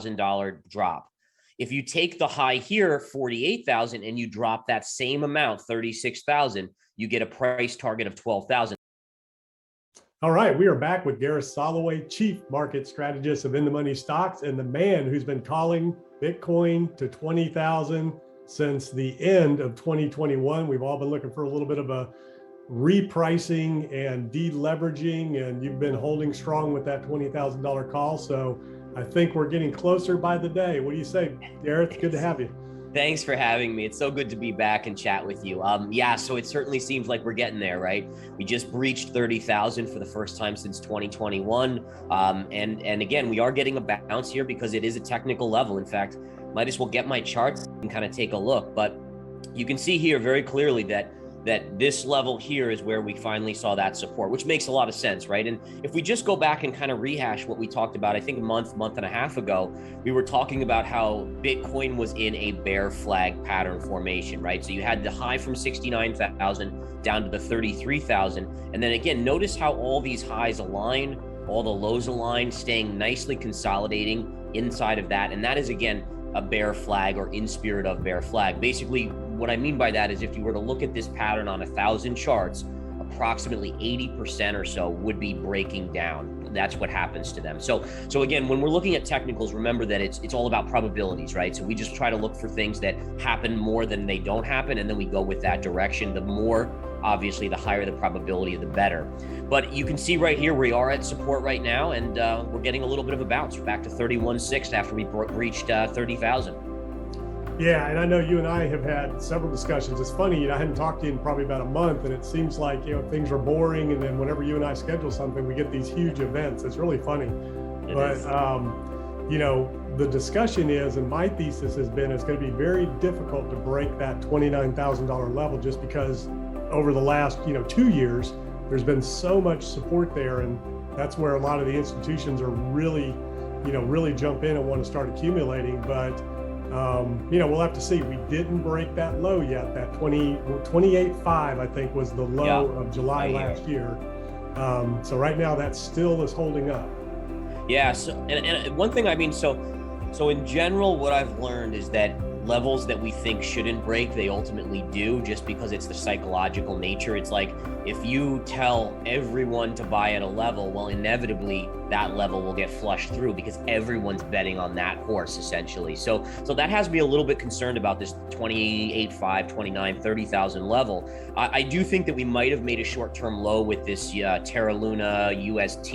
$36,000 drop. If you take the high here, 48,000, and you drop that same amount, 36,000, you get a price target of 12,000. All right, we are back with Gareth Soloway, Chief Market Strategist of In the Money Stocks, and the man who's been calling Bitcoin to 20,000 since the end of 2021. We've all been looking for a little bit of a repricing and deleveraging, and you've been holding strong with that $20,000 call. So I think we're getting closer by the day. What do you say, Gareth? Good to have you. Thanks for having me. It's so good to be back and chat with you. Yeah, so it certainly seems like we're getting there, right? We just breached 30,000 for the first time since 2021. And again, we are getting a bounce here because it is a technical level. In fact, might as well get my charts and kind of take a look. But you can see here very clearly that this level here is where we finally saw that support, which makes a lot of sense, right? And if we just go back and kind of rehash what we talked about, I think a month and a half ago, we were talking about how Bitcoin was in a bear flag pattern formation, right? So you had the high from 69,000 down to the 33,000. And then again, notice how all these highs align, all the lows align, staying nicely consolidating inside of that. And that is, again, a bear flag, or in spirit of bear flag. Basically, what I mean by that is if you were to look at this pattern on 1,000 charts, approximately 80% or so would be breaking down. That's what happens to them. So again, when we're looking at technicals, remember that it's all about probabilities, right? So we just try to look for things that happen more than they don't happen, and then we go with that direction. The more, obviously, the higher the probability, the better. But you can see right here, we are at support right now, and we're getting a little bit of a bounce back to 31.6 after we reached 30,000. Yeah, and I know you and I have had several discussions. It's funny, I hadn't talked to you in probably about a month, and it seems like, things are boring, and then whenever you and I schedule something, we get these huge events. It's really funny. The discussion is, and my thesis has been, it's going to be very difficult to break that $29,000 level, just because over the last 2 years, there's been so much support there, and that's where a lot of the institutions are really jump in and want to start accumulating. But we'll have to see. We didn't break that low yet. That 28.5, I think, was the low of July last year. So right now, that still is holding up. Yeah. So, and one thing, so in general, what I've learned is that levels that we think shouldn't break, they ultimately do, just because it's the psychological nature. It's like, if you tell everyone to buy at a level, well, inevitably that level will get flushed through because everyone's betting on that horse, essentially. So that has me a little bit concerned about this 28.5, 29, 30,000 level. I do think that we might have made a short-term low with this Terra Luna UST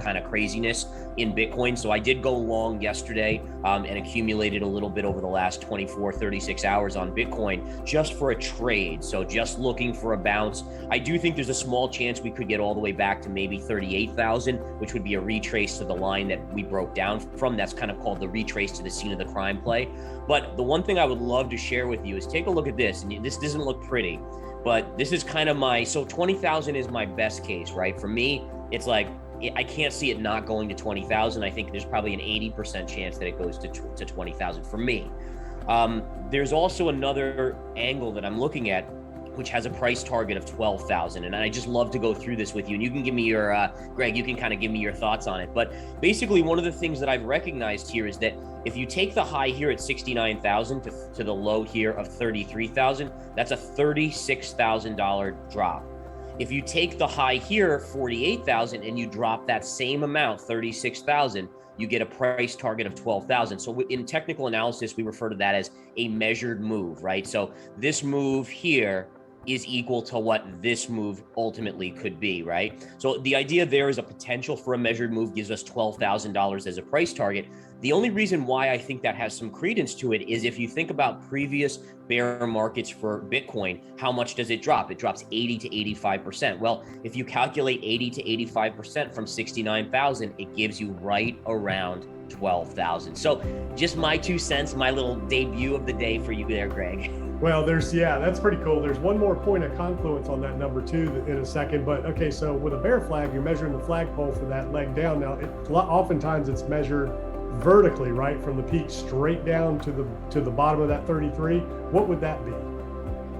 kind of craziness in Bitcoin. So I did go long yesterday and accumulated a little bit over the last 24, 36 hours on Bitcoin just for a trade. So just looking for a bounce. I do think there's a small chance we could get all the way back to maybe 38,000, which would be a retrace to the line that we broke down from. That's kind of called the retrace to the scene of the crime play. But the one thing I would love to share with you is take a look at this. And this doesn't look pretty, but this is kind of so 20,000 is my best case, right? For me, it's like, I can't see it not going to 20,000. I think there's probably an 80% chance that it goes to 20,000 for me. There's also another angle that I'm looking at, which has a price target of 12,000. And I just love to go through this with you. And you can give me your, Greg, you can kind of give me your thoughts on it. But basically, one of the things that I've recognized here is that if you take the high here at 69,000 to the low here of 33,000, that's a $36,000 drop. If you take the high here, 48,000, and you drop that same amount, 36,000, you get a price target of 12,000. So in technical analysis, we refer to that as a measured move, right? So this move here is equal to what this move ultimately could be, right? So the idea there is a potential for a measured move gives us $12,000 as a price target. The only reason why I think that has some credence to it is if you think about previous bear markets for Bitcoin, how much does it drop? It drops 80 to 85%. Well, if you calculate 80 to 85% from 69,000, it gives you right around 12,000. So just my 2 cents, my little debut of the day for you there, Greg. Well, that's pretty cool. There's one more point of confluence on that number too in a second. But okay, so with a bear flag, you're measuring the flagpole for that leg down. Now, oftentimes it's measured vertically, right, from the peak straight down to the bottom of that 33. What would that be?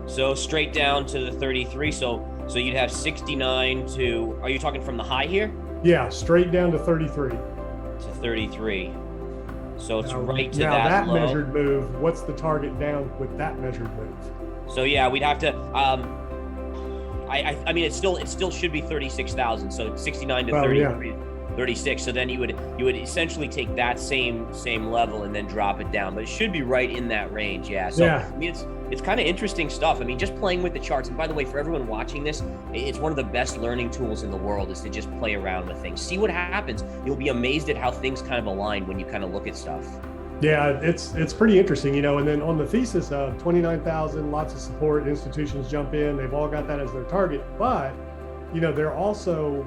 So straight down to the 33. So you'd have 69 to. Are you talking from the high here? Yeah, straight down to 33. To 33. So it's Now, right to now that that low. measured move, what's the target down with that measured move? So yeah, we'd have to. I mean, it still should be 36,000. So 69 to Well, 33, yeah. 36. So then you would essentially take that same level and then drop it down. But it should be right in that range. Yeah. So Yeah. I mean, it's kind of interesting stuff. I mean, just playing with the charts. And by the way, for everyone watching this, it's one of the best learning tools in the world is to just play around with things. See what happens. You'll be amazed at how things kind of align when you kind of look at stuff. Yeah, it's pretty interesting, and then on the thesis of 29,000, lots of support, institutions jump in, they've all got that as their target, but, they're also,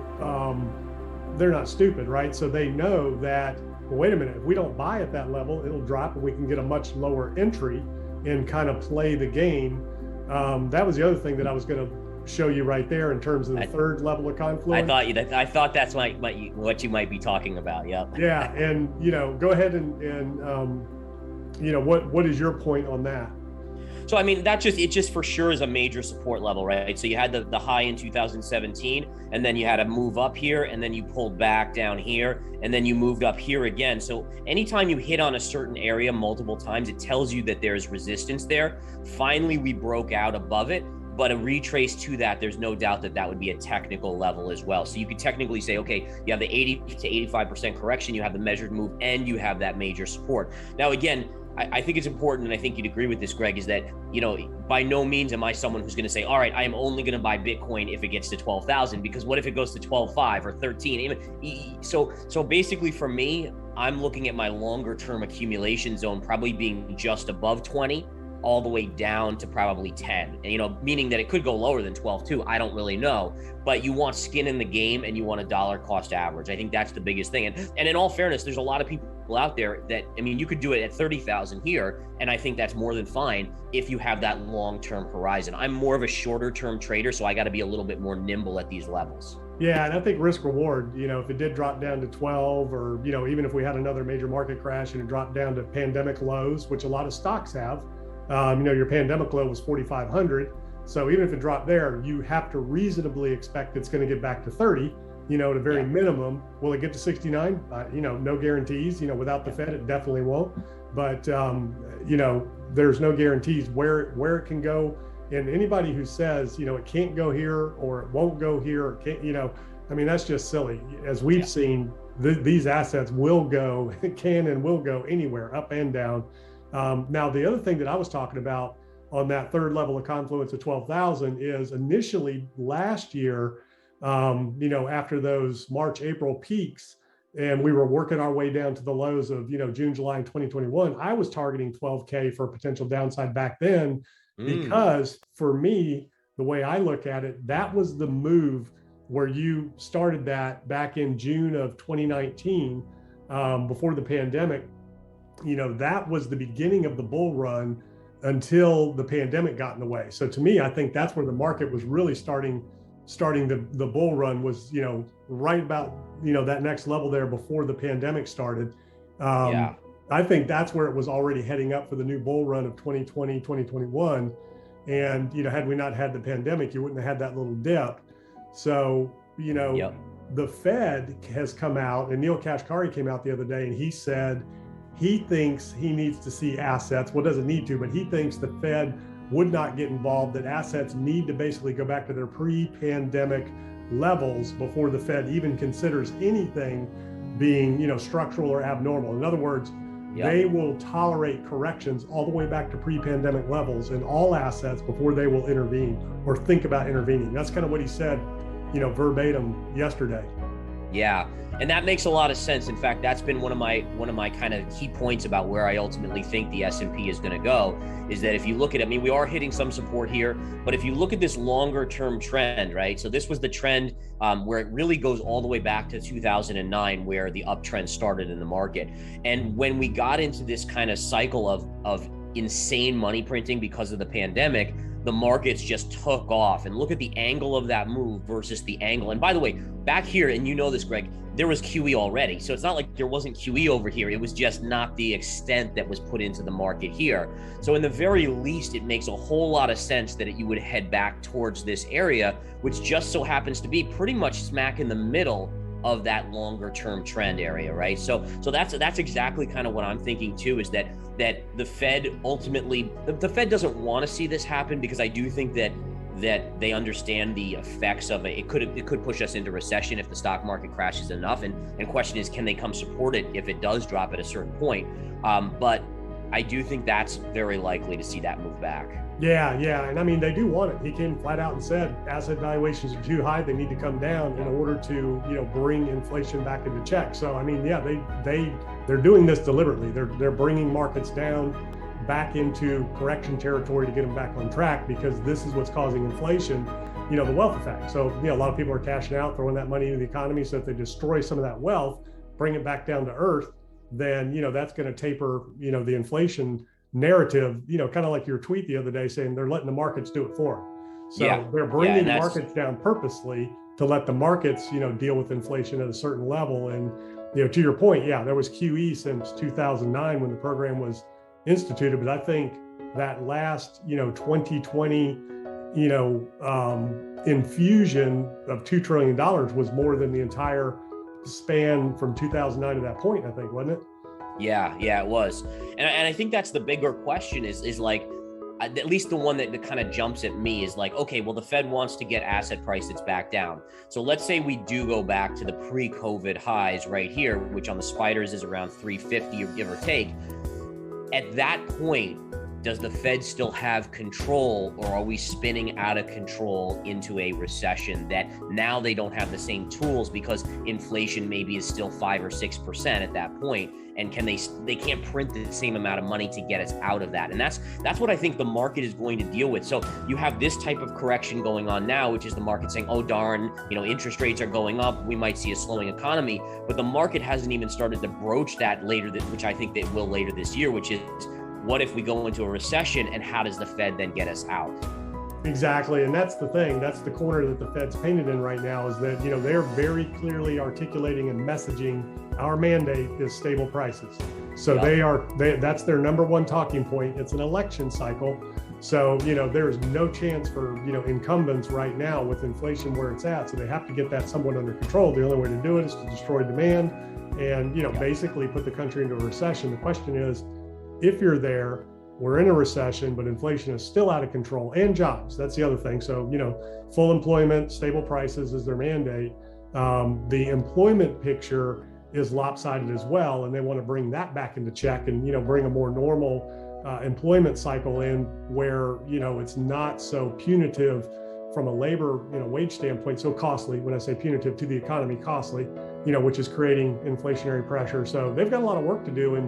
they're not stupid, right? So they know that, well, wait a minute, if we don't buy at that level, it'll drop and we can get a much lower entry and kind of play the game. That was the other thing that I was going to show you right there in terms of the third level of confluence. I thought that's what you might be talking about. Yep. Yeah, and go ahead and what is your point on that? So I mean, it just for sure is a major support level, right? So you had the high in 2017, and then you had a move up here, and then you pulled back down here, and then you moved up here again. So anytime you hit on a certain area multiple times, it tells you that there's resistance there. Finally, we broke out above it. But a retrace to that, there's no doubt that would be a technical level as well. So you could technically say, okay, you have the 80 to 85% correction, you have the measured move, and you have that major support. Now, again, I think it's important, and I think you'd agree with this, Greg, is that, by no means am I someone who's going to say, all right, I am only going to buy Bitcoin if it gets to 12,000, because what if it goes to 12.5 or 13? So basically for me, I'm looking at my longer term accumulation zone probably being just above 20, all the way down to probably 10, and meaning that it could go lower than 12 too. I don't really know, but you want skin in the game and you want a dollar cost average. I think that's the biggest thing. And in all fairness, there's a lot of people out there that, I mean, you could do it at 30,000 here, and I think that's more than fine if you have that long-term horizon. I'm more of a shorter term trader, so I got to be a little bit more nimble at these levels. Yeah, and I think risk reward, if it did drop down to 12, or even if we had another major market crash and it dropped down to pandemic lows, which a lot of stocks have. Your pandemic low was 4,500. So even if it dropped there, you have to reasonably expect it's going to get back to 30, at a very minimum. Will it get to 69? No guarantees. Without the Fed, it definitely won't. But, there's no guarantees where it can go. And anybody who says, it can't go here or it won't go here, or can't, that's just silly. As we've seen, these assets will go, can and will go anywhere, up and down. Now, the other thing that I was talking about on that third level of confluence of 12,000 is initially last year, after those March, April peaks, and we were working our way down to the lows of, June, July in 2021, I was targeting 12K for potential downside back then, because for me, the way I look at it, that was the move where you started that back in June of 2019, before the pandemic. That was the beginning of the bull run until the pandemic got in the way. So to me, I think that's where the market was really starting the bull run was, right about, that next level there before the pandemic started. I think that's where it was already heading up for the new bull run of 2020, 2021. And, had we not had the pandemic, you wouldn't have had that little dip. So, the Fed has come out, and Neil Kashkari came out the other day and he said, he thinks he needs to see assets. Well, doesn't need to, but he thinks the Fed would not get involved, that assets need to basically go back to their pre-pandemic levels before the Fed even considers anything being, structural or abnormal. In other words, they will tolerate corrections all the way back to pre-pandemic levels in all assets before they will intervene or think about intervening. That's kind of what he said, verbatim yesterday. Yeah, and that makes a lot of sense. In fact, that's been one of my kind of key points about where I ultimately think the S&P is going to go, is that if you look at it, I mean, we are hitting some support here, but if you look at this longer term trend, right? So this was the trend where it really goes all the way back to 2009, where the uptrend started in the market. And when we got into this kind of cycle of insane money printing because of the pandemic, the markets just took off. And look at the angle of that move versus the angle. And by the way, back here, and this, Greg, there was QE already. So it's not like there wasn't QE over here. It was just not the extent that was put into the market here. So in the very least, it makes a whole lot of sense that you would head back towards this area, which just so happens to be pretty much smack in the middle of that longer term trend area, right? So that's exactly kind of what I'm thinking too, is that the Fed ultimately, the Fed doesn't want to see this happen, because I do think that they understand the effects of it. It could push us into recession if the stock market crashes enough. And question is, can they come support it if it does drop at a certain point? But I do think that's very likely to see that move back. Yeah. And I mean, they do want it. He came flat out and said asset valuations are too high. They need to come down in order to, bring inflation back into check. So, I mean, yeah, they're doing this deliberately. They're bringing markets down back into correction territory to get them back on track, because this is what's causing inflation, the wealth effect. So, a lot of people are cashing out, throwing that money into the economy. So if they destroy some of that wealth, bring it back down to earth, then, that's going to taper, the inflation narrative, kind of like your tweet the other day saying they're letting the markets do it for them. So they're bringing markets down purposely to let the markets, deal with inflation at a certain level. And, to your point, there was QE since 2009 when the program was instituted. But I think that last, 2020, infusion of $2 trillion was more than the entire span from 2009 to that point, I think, wasn't it? Yeah, it was. And I think that's the bigger question is like, at least the one that kind of jumps at me is like, okay, well, the Fed wants to get asset prices back down. So let's say we do go back to the pre-COVID highs right here, which on the spiders is around 350 or give or take. At that point, does the Fed still have control, or are we spinning out of control into a recession that now they don't have the same tools, because inflation maybe is still 5 or 6% at that point, and they can't print the same amount of money to get us out of that? And that's what I think the market is going to deal with. So you have this type of correction going on now, which is the market saying, oh darn, interest rates are going up, we might see a slowing economy, but the market hasn't even started to broach that which I think they will later this year, which is, what if we go into a recession, and how does the Fed then get us out? Exactly. And that's the thing. That's the corner that the Fed's painted in right now, is that, they're very clearly articulating and messaging our mandate is stable prices. So that's their number one talking point. It's an election cycle. So, there's no chance for, incumbents right now with inflation where it's at. So they have to get that somewhat under control. The only way to do it is to destroy demand and, basically put the country into a recession. The question is, if you're there, we're in a recession, but inflation is still out of control, and jobs. That's the other thing. So, full employment, stable prices is their mandate. The employment picture is lopsided as well, and they want to bring that back into check and, bring a more normal employment cycle in where, it's not so punitive from a labor, wage standpoint, so costly. When I say punitive to the economy, costly, which is creating inflationary pressure. So they've got a lot of work to do. And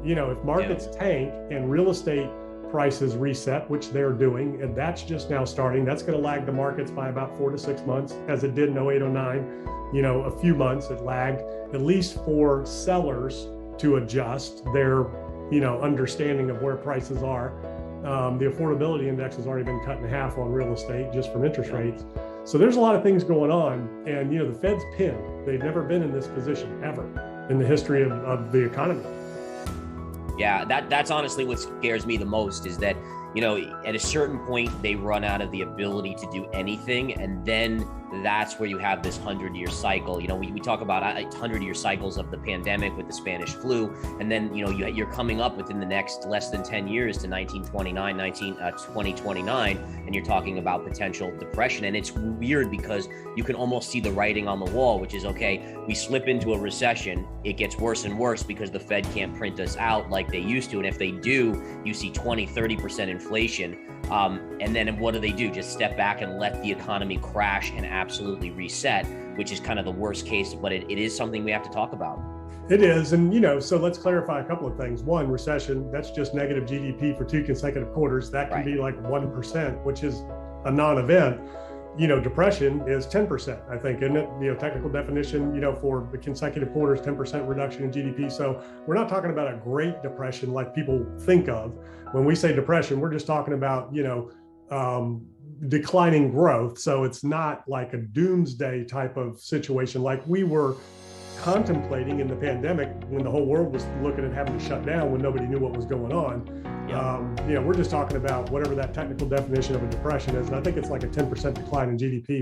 if markets tank and real estate prices reset, which they're doing, and that's just now starting, that's going to lag the markets by about 4 to 6 months, as it did in 08, 09. A few months it lagged, at least for sellers to adjust their, understanding of where prices are. The affordability index has already been cut in half on real estate just from interest rates. So there's a lot of things going on. And, the Fed's pinned. They've never been in this position ever in the history of the economy. Yeah, that's honestly what scares me the most, is that, at a certain point, they run out of the ability to do anything. And then that's where you have this 100-year cycle. We talk about 100-year cycles of the pandemic with the Spanish flu. And then, you're coming up within the next less than 10 years to 2029, and you're talking about potential depression. And it's weird because you can almost see the writing on the wall, which is, okay, we slip into a recession. It gets worse and worse because the Fed can't print us out like they used to. And if they do, you see 20-30% inflation. And then what do? Just step back and let the economy crash and absolutely reset, which is kind of the worst case, but it is something we have to talk about. It is. And, so let's clarify a couple of things. One, recession, that's just negative GDP for 2 consecutive quarters. That can be like 1%, which is a non-event. Depression is 10%, I think, isn't it? Technical definition, for the consecutive quarters, 10% reduction in GDP. So we're not talking about a Great Depression like people think of. When we say depression, we're just talking about, declining growth. So it's not like a doomsday type of situation like we were contemplating in the pandemic when the whole world was looking at having to shut down when nobody knew what was going on. We're just talking about whatever that technical definition of a depression is. And I think it's like a 10% decline in GDP